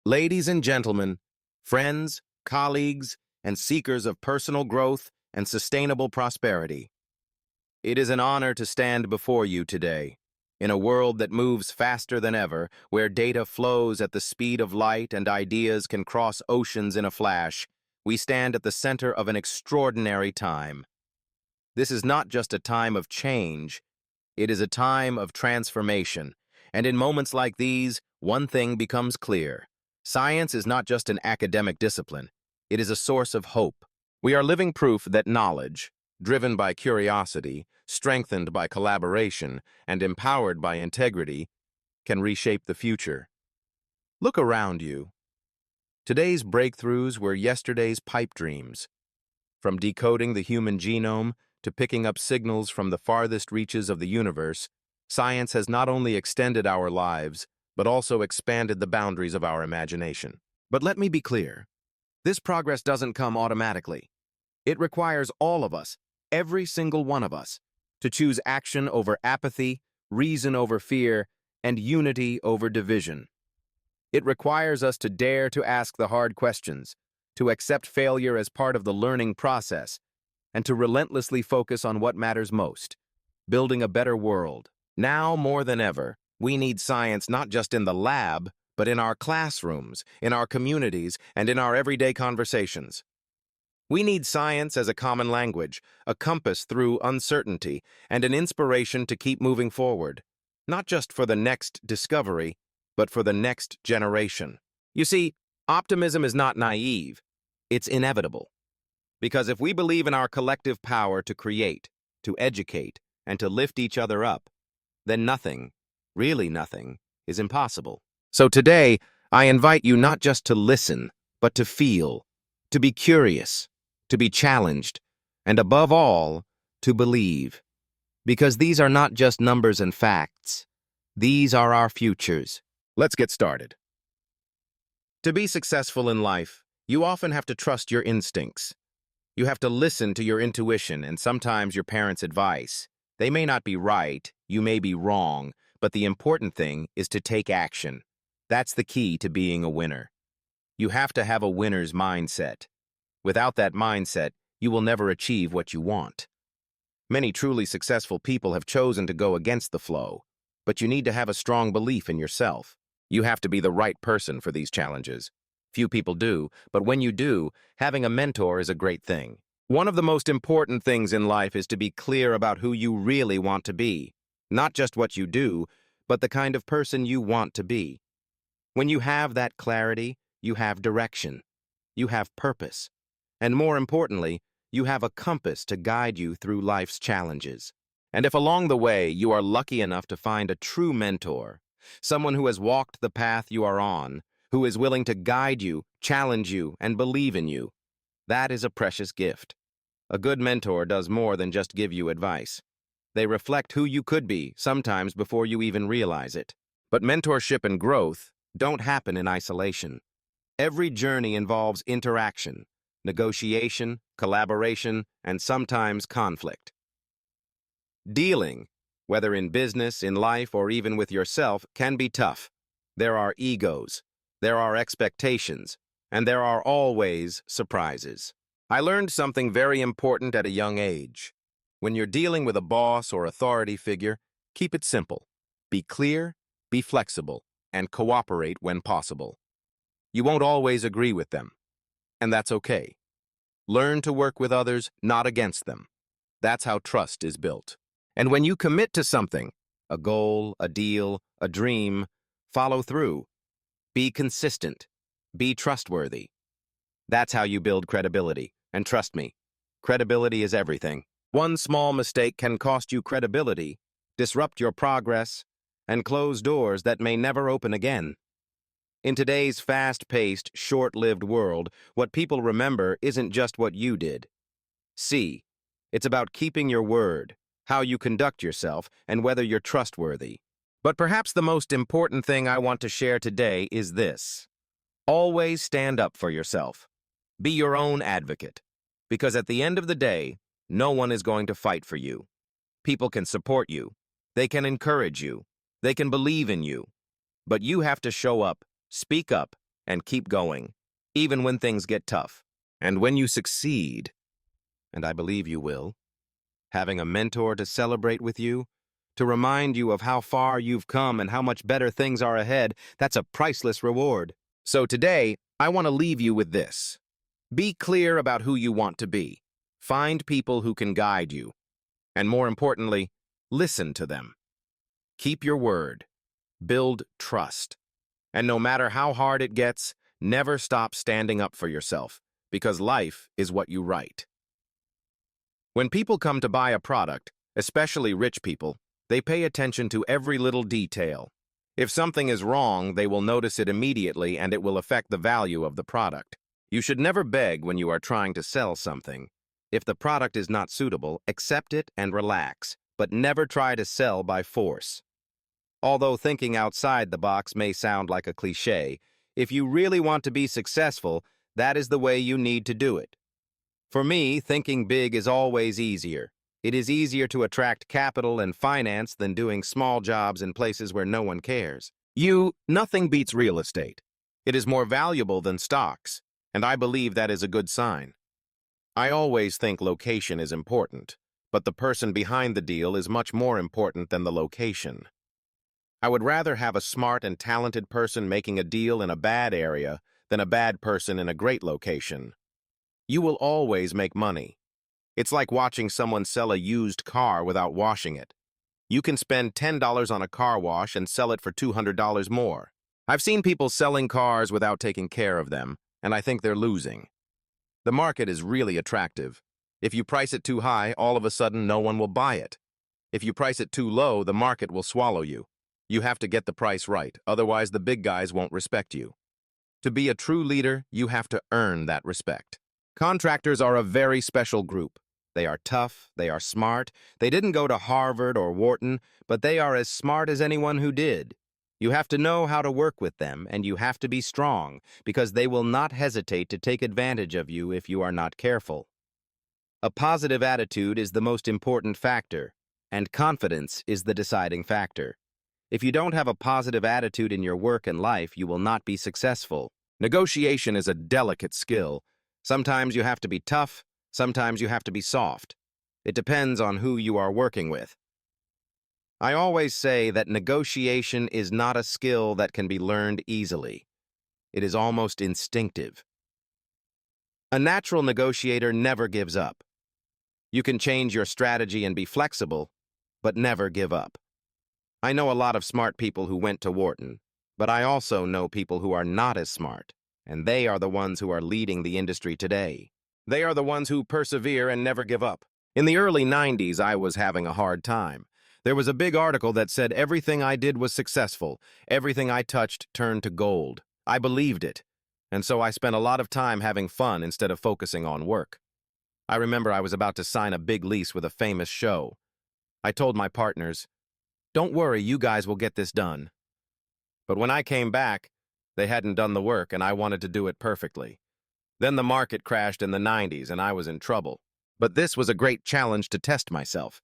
Ladies and gentlemen, friends, colleagues, and seekers of personal growth and sustainable prosperity, it is an honor to stand before you today. In a world that moves faster than ever, where data flows at the speed of light and ideas can cross oceans in a flash, we stand at the center of an extraordinary time. This is not just a time of change, it is a time of transformation. And in moments like these, one thing becomes clear. Science is not just an academic discipline. It is a source of hope. We are living proof that knowledge, driven by curiosity, strengthened by collaboration, and empowered by integrity, can reshape the future. Look around you. Today's breakthroughs were yesterday's pipe dreams. From decoding the human genome to picking up signals from the farthest reaches of the universe, science has not only extended our lives, but also expanded the boundaries of our imagination. But let me be clear, this progress doesn't come automatically. It requires all of us, every single one of us, to choose action over apathy, reason over fear, and unity over division. It requires us to dare to ask the hard questions, to accept failure as part of the learning process, and to relentlessly focus on what matters most, building a better world. Now more than ever, we need science not just in the lab, but in our classrooms, in our communities, and in our everyday conversations. We need science as a common language, a compass through uncertainty, and an inspiration to keep moving forward, not just for the next discovery, but for the next generation. You see, optimism is not naive, it's inevitable. Because if we believe in our collective power to create, to educate, and to lift each other up, then nothing, really nothing, is impossible. So today, I invite you not just to listen, but to feel, to be curious, to be challenged, and above all, to believe. Because these are not just numbers and facts. These are our futures. Let's get started. To be successful in life, you often have to trust your instincts. You have to listen to your intuition and sometimes your parents' advice. They may not be right, you may be wrong, but the important thing is to take action. That's the key to being a winner. You have to have a winner's mindset. Without that mindset, you will never achieve what you want. Many truly successful people have chosen to go against the flow, but you need to have a strong belief in yourself. You have to be the right person for these challenges. Few people do, but when you do, having a mentor is a great thing. One of the most important things in life is to be clear about who you really want to be. Not just what you do, but the kind of person you want to be. When you have that clarity, you have direction. You have purpose. And more importantly, you have a compass to guide you through life's challenges. And if along the way you are lucky enough to find a true mentor, someone who has walked the path you are on, who is willing to guide you, challenge you, and believe in you, that is a precious gift. A good mentor does more than just give you advice. They reflect who you could be, sometimes before you even realize it. But mentorship and growth don't happen in isolation. Every journey involves interaction, negotiation, collaboration, and sometimes conflict. Dealing, whether in business, in life, or even with yourself, can be tough. There are egos, there are expectations, and there are always surprises. I learned something very important at a young age. When you're dealing with a boss or authority figure, keep it simple. Be clear, be flexible, and cooperate when possible. You won't always agree with them, and that's okay. Learn to work with others, not against them. That's how trust is built. And when you commit to something, a goal, a deal, a dream, follow through. Be consistent. Be trustworthy. That's how you build credibility. And trust me, credibility is everything. One small mistake can cost you credibility, disrupt your progress, and close doors that may never open again. In today's fast-paced, short-lived world, what people remember isn't just what you did. See, it's about keeping your word, how you conduct yourself, and whether you're trustworthy. But perhaps the most important thing I want to share today is this. Always stand up for yourself. Be your own advocate. Because at the end of the day, no one is going to fight for you. People can support you. They can encourage you. They can believe in you. But you have to show up, speak up, and keep going, even when things get tough. And when you succeed, and I believe you will, having a mentor to celebrate with you, to remind you of how far you've come and how much better things are ahead, that's a priceless reward. So today, I want to leave you with this. Be clear about who you want to be. Find people who can guide you. And more importantly, listen to them. Keep your word. Build trust. And no matter how hard it gets, never stop standing up for yourself, because life is what you write. When people come to buy a product, especially rich people, they pay attention to every little detail. If something is wrong, they will notice it immediately and it will affect the value of the product. You should never beg when you are trying to sell something. If the product is not suitable, accept it and relax, but never try to sell by force. Although thinking outside the box may sound like a cliché, if you really want to be successful, that is the way you need to do it. For me, thinking big is always easier. It is easier to attract capital and finance than doing small jobs in places where no one cares. Nothing beats real estate. It is more valuable than stocks, and I believe that is a good sign. I always think location is important, but the person behind the deal is much more important than the location. I would rather have a smart and talented person making a deal in a bad area than a bad person in a great location. You will always make money. It's like watching someone sell a used car without washing it. You can spend $10 on a car wash and sell it for $200 more. I've seen people selling cars without taking care of them, and I think they're losing. The market is really attractive. If you price it too high, all of a sudden no one will buy it. If you price it too low, the market will swallow you. You have to get the price right, otherwise the big guys won't respect you. To be a true leader, you have to earn that respect. Contractors are a very special group. They are tough, they are smart, they didn't go to Harvard or Wharton, but they are as smart as anyone who did. You have to know how to work with them, and you have to be strong, because they will not hesitate to take advantage of you if you are not careful. A positive attitude is the most important factor, and confidence is the deciding factor. If you don't have a positive attitude in your work and life, you will not be successful. Negotiation is a delicate skill. Sometimes you have to be tough, sometimes you have to be soft. It depends on who you are working with. I always say that negotiation is not a skill that can be learned easily. It is almost instinctive. A natural negotiator never gives up. You can change your strategy and be flexible, but never give up. I know a lot of smart people who went to Wharton, but I also know people who are not as smart, and they are the ones who are leading the industry today. They are the ones who persevere and never give up. In the early 90s, I was having a hard time. There was a big article that said everything I did was successful. Everything I touched turned to gold. I believed it, and so I spent a lot of time having fun instead of focusing on work. I remember I was about to sign a big lease with a famous show. I told my partners, "Don't worry, you guys will get this done." But when I came back, they hadn't done the work, and I wanted to do it perfectly. Then the market crashed in the 90s, and I was in trouble. But this was a great challenge to test myself.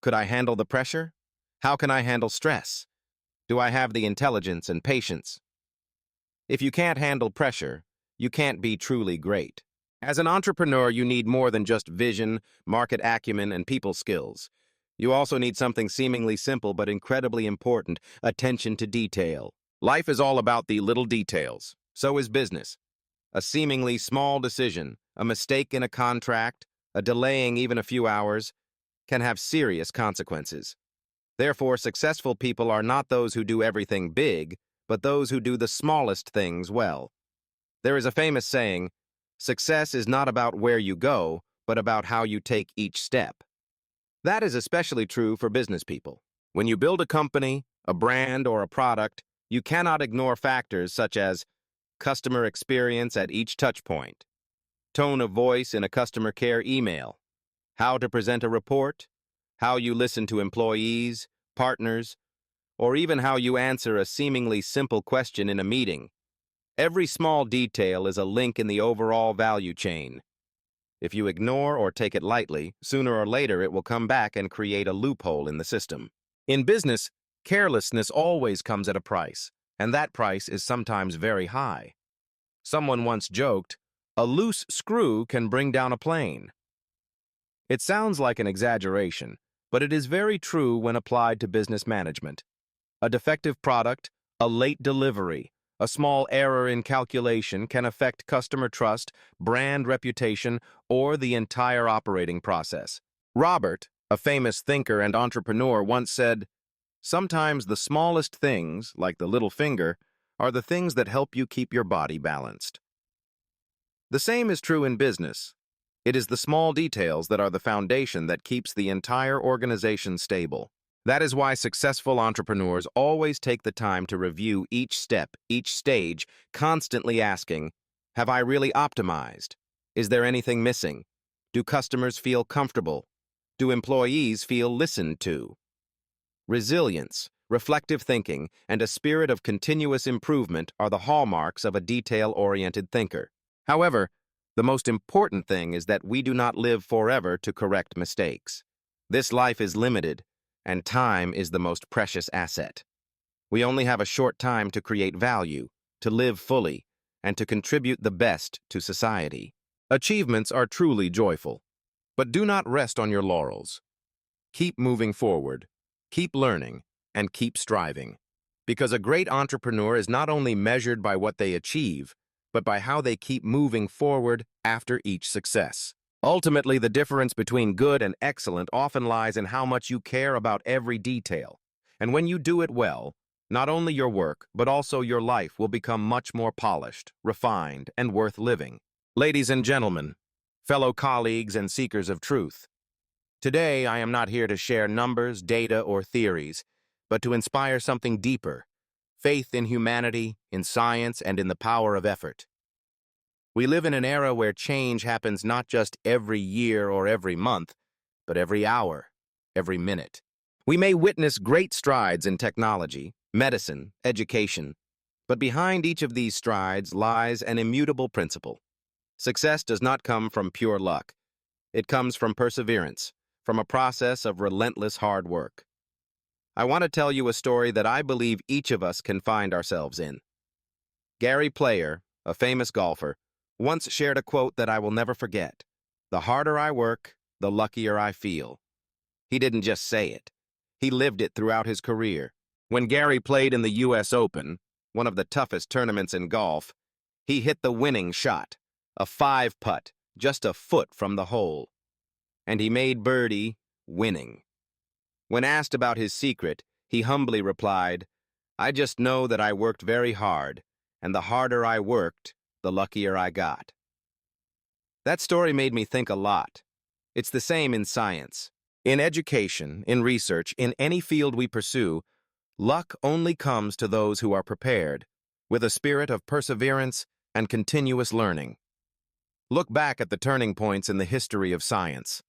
Could I handle the pressure? How can I handle stress? Do I have the intelligence and patience? If you can't handle pressure, you can't be truly great. As an entrepreneur, you need more than just vision, market acumen, and people skills. You also need something seemingly simple but incredibly important: attention to detail. Life is all about the little details. So is business. A seemingly small decision, a mistake in a contract, a delaying even a few hours, can have serious consequences. Therefore, successful people are not those who do everything big, but those who do the smallest things well. There is a famous saying, "Success is not about where you go, but about how you take each step." That is especially true for business people. When you build a company, a brand, or a product, you cannot ignore factors such as customer experience at each touch point, tone of voice in a customer care email, how to present a report, how you listen to employees, partners, or even how you answer a seemingly simple question in a meeting. Every small detail is a link in the overall value chain. If you ignore or take it lightly, sooner or later it will come back and create a loophole in the system. In business, carelessness always comes at a price, and that price is sometimes very high. Someone once joked, "A loose screw can bring down a plane." It sounds like an exaggeration, but it is very true when applied to business management. A defective product, a late delivery, a small error in calculation can affect customer trust, brand reputation, or the entire operating process. Robert, a famous thinker and entrepreneur, once said, "Sometimes the smallest things, like the little finger, are the things that help you keep your body balanced." The same is true in business. It is the small details that are the foundation that keeps the entire organization stable. That is why successful entrepreneurs always take the time to review each step, each stage, constantly asking, "Have I really optimized? Is there anything missing? Do customers feel comfortable? Do employees feel listened to?" Resilience, reflective thinking, and a spirit of continuous improvement are the hallmarks of a detail-oriented thinker. However, the most important thing is that we do not live forever to correct mistakes. This life is limited, and time is the most precious asset. We only have a short time to create value, to live fully, and to contribute the best to society. Achievements are truly joyful, but do not rest on your laurels. Keep moving forward, keep learning, and keep striving. Because a great entrepreneur is not only measured by what they achieve, but by how they keep moving forward after each success. Ultimately, the difference between good and excellent often lies in how much you care about every detail. And when you do it well, not only your work, but also your life will become much more polished, refined, and worth living. Ladies and gentlemen, fellow colleagues and seekers of truth, today I am not here to share numbers, data, or theories, but to inspire something deeper: faith in humanity, in science, and in the power of effort. We live in an era where change happens not just every year or every month, but every hour, every minute. We may witness great strides in technology, medicine, education, but behind each of these strides lies an immutable principle. Success does not come from pure luck. It comes from perseverance, from a process of relentless hard work. I want to tell you a story that I believe each of us can find ourselves in. Gary Player, a famous golfer, once shared a quote that I will never forget: "The harder I work, the luckier I feel." He didn't just say it. He lived it throughout his career. When Gary played in the U.S. Open, one of the toughest tournaments in golf, he hit the winning shot, a 5-putt, just a foot from the hole. And he made birdie, winning. When asked about his secret, he humbly replied, "I just know that I worked very hard, and the harder I worked, the luckier I got." That story made me think a lot. It's the same in science. In education, in research, in any field we pursue, luck only comes to those who are prepared, with a spirit of perseverance and continuous learning. Look back at the turning points in the history of science.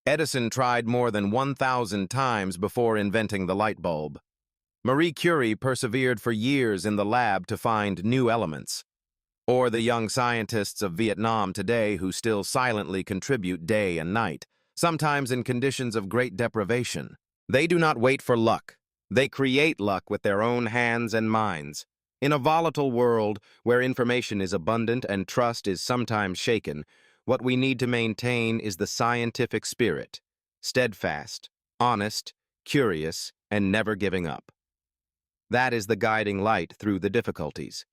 Edison tried more than 1,000 times before inventing the light bulb. Marie Curie persevered for years in the lab to find new elements. Or the young scientists of Vietnam today who still silently contribute day and night, sometimes in conditions of great deprivation. They do not wait for luck. They create luck with their own hands and minds. In a volatile world where information is abundant and trust is sometimes shaken, what we need to maintain is the scientific spirit: steadfast, honest, curious, and never giving up. That is the guiding light through the difficulties.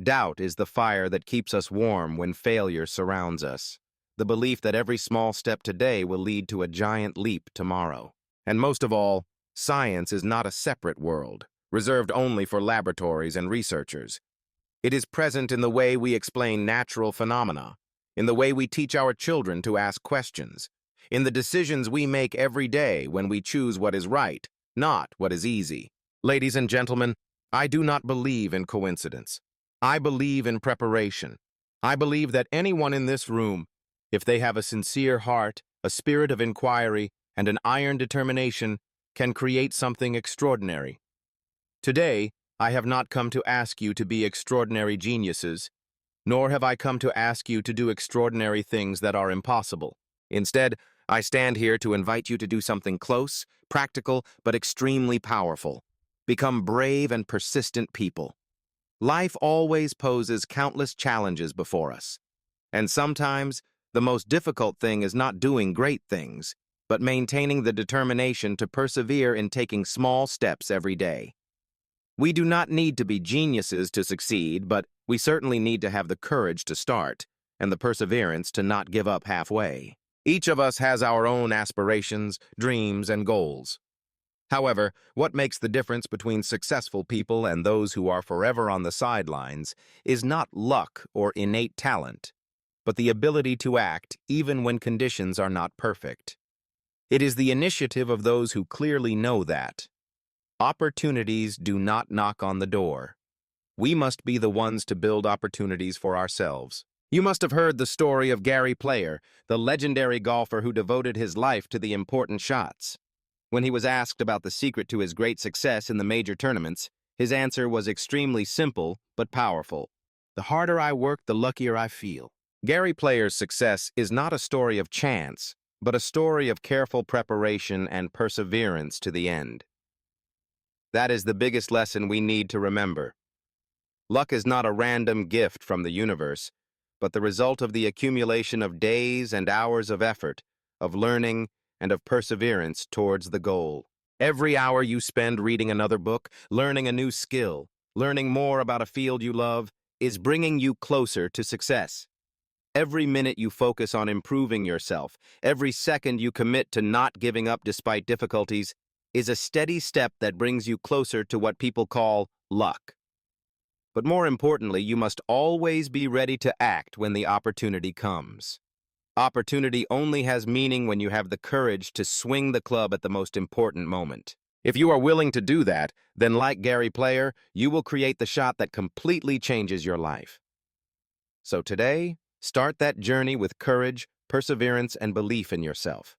Doubt is the fire that keeps us warm when failure surrounds us. The belief that every small step today will lead to a giant leap tomorrow. And most of all, science is not a separate world, reserved only for laboratories and researchers. It is present in the way we explain natural phenomena, in the way we teach our children to ask questions, in the decisions we make every day when we choose what is right, not what is easy. Ladies and gentlemen, I do not believe in coincidence. I believe in preparation. I believe that anyone in this room, if they have a sincere heart, a spirit of inquiry, and an iron determination, can create something extraordinary. Today, I have not come to ask you to be extraordinary geniuses, nor have I come to ask you to do extraordinary things that are impossible. Instead, I stand here to invite you to do something close, practical, but extremely powerful. Become brave and persistent people. Life always poses countless challenges before us. And sometimes, the most difficult thing is not doing great things, but maintaining the determination to persevere in taking small steps every day. We do not need to be geniuses to succeed, but we certainly need to have the courage to start and the perseverance to not give up halfway. Each of us has our own aspirations, dreams, and goals. However, what makes the difference between successful people and those who are forever on the sidelines is not luck or innate talent, but the ability to act even when conditions are not perfect. It is the initiative of those who clearly know that opportunities do not knock on the door. We must be the ones to build opportunities for ourselves. You must have heard the story of Gary Player, the legendary golfer who devoted his life to the important shots. When he was asked about the secret to his great success in the major tournaments, his answer was extremely simple but powerful. The harder I work, the luckier I feel. Gary Player's success is not a story of chance, but a story of careful preparation and perseverance to the end. That is the biggest lesson we need to remember. Luck is not a random gift from the universe, but the result of the accumulation of days and hours of effort, of learning, and of perseverance towards the goal. Every hour you spend reading another book, learning a new skill, learning more about a field you love, is bringing you closer to success. Every minute you focus on improving yourself, every second you commit to not giving up despite difficulties, is a steady step that brings you closer to what people call luck. But more importantly, you must always be ready to act when the opportunity comes. Opportunity only has meaning when you have the courage to swing the club at the most important moment. If you are willing to do that, then like Gary Player, you will create the shot that completely changes your life. So today, start that journey with courage, perseverance, and belief in yourself.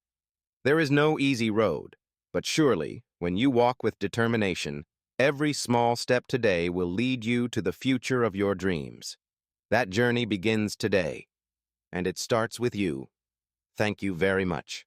There is no easy road, but surely, when you walk with determination, every small step today will lead you to the future of your dreams. That journey begins today, and it starts with you. Thank you very much.